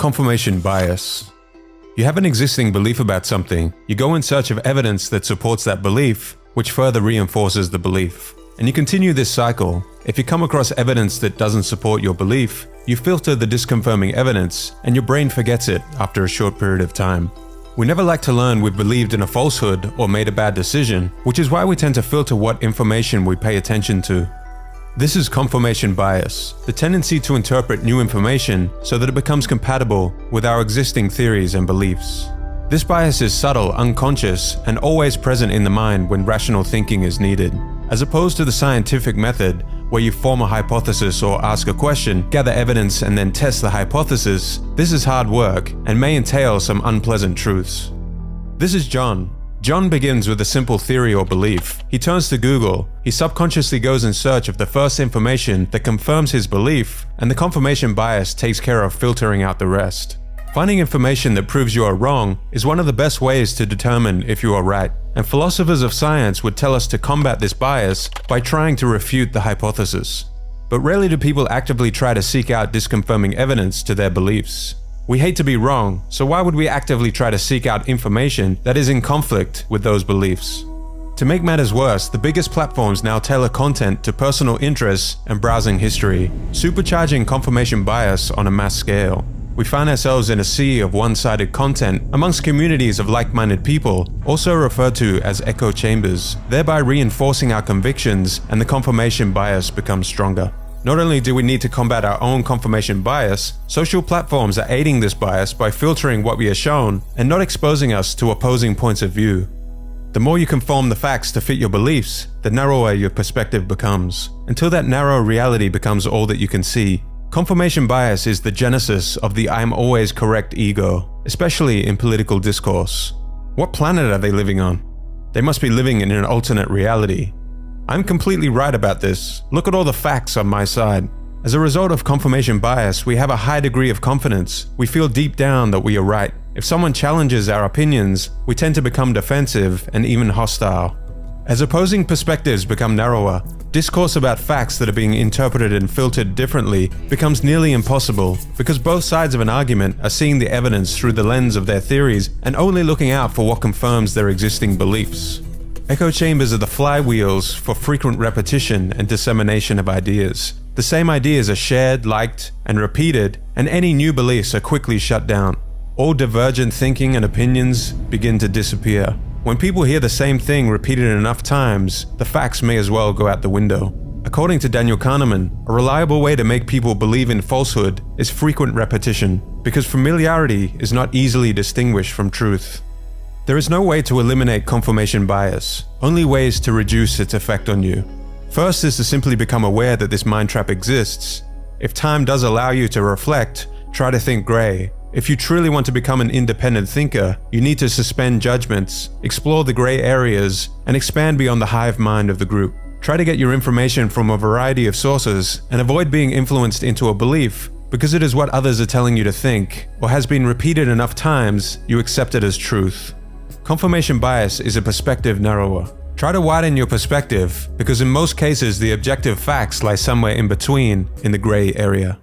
confirmation bias. You have an existing belief about something, you go in search of evidence that supports that belief, which further reinforces the belief. And you continue this cycle. If you come across evidence that doesn't support your belief, you filter the disconfirming evidence, and your brain forgets it after a short period of time. We never like to learn we've believed in a falsehood or made a bad decision, which is why we tend to filter what information we pay attention to. This is confirmation bias, the tendency to interpret new information so that it becomes compatible with our existing theories and beliefs. This bias is subtle, unconscious, and always present in the mind when rational thinking is needed. As opposed to the scientific method, where you form a hypothesis or ask a question, gather evidence, and then test the hypothesis, this is hard work and may entail some unpleasant truths. This is John. John begins with a simple theory or belief. He turns to Google. He subconsciously goes in search of the first information that confirms his belief, and the confirmation bias takes care of filtering out the rest. Finding information that proves you are wrong is one of the best ways to determine if you are right, and philosophers of science would tell us to combat this bias by trying to refute the hypothesis. But rarely do people actively try to seek out disconfirming evidence to their beliefs. We hate to be wrong, so why would we actively try to seek out information that is in conflict with those beliefs? To make matters worse, the biggest platforms now tailor content to personal interests and browsing history, supercharging confirmation bias on a mass scale. We find ourselves in a sea of one-sided content amongst communities of like-minded people, also referred to as echo chambers, thereby reinforcing our convictions, and the confirmation bias becomes stronger. Not only do we need to combat our own confirmation bias, social platforms are aiding this bias by filtering what we are shown and not exposing us to opposing points of view. The more you conform the facts to fit your beliefs, the narrower your perspective becomes, until that narrow reality becomes all that you can see. Confirmation bias is the genesis of the "I'm always correct" ego, especially in political discourse. What planet are they living on? They must be living in an alternate reality. I'm completely right about this. Look at all the facts on my side. As a result of confirmation bias, we have a high degree of confidence. We feel deep down that we are right. If someone challenges our opinions, we tend to become defensive and even hostile. As opposing perspectives become narrower, discourse about facts that are being interpreted and filtered differently becomes nearly impossible, because both sides of an argument are seeing the evidence through the lens of their theories and only looking out for what confirms their existing beliefs. Echo chambers are the flywheels for frequent repetition and dissemination of ideas. The same ideas are shared, liked, and repeated, and any new beliefs are quickly shut down. All divergent thinking and opinions begin to disappear. When people hear the same thing repeated enough times, the facts may as well go out the window. According to Daniel Kahneman, a reliable way to make people believe in falsehood is frequent repetition, because familiarity is not easily distinguished from truth. There is no way to eliminate confirmation bias, only ways to reduce its effect on you. First is to simply become aware that this mind trap exists. If time does allow you to reflect, try to think gray. If you truly want to become an independent thinker, you need to suspend judgments, explore the gray areas, and expand beyond the hive mind of the group. Try to get your information from a variety of sources and avoid being influenced into a belief because it is what others are telling you to think, or has been repeated enough times you accept it as truth. Confirmation bias is a perspective narrower. Try to widen your perspective, because in most cases the objective facts lie somewhere in between, in the gray area.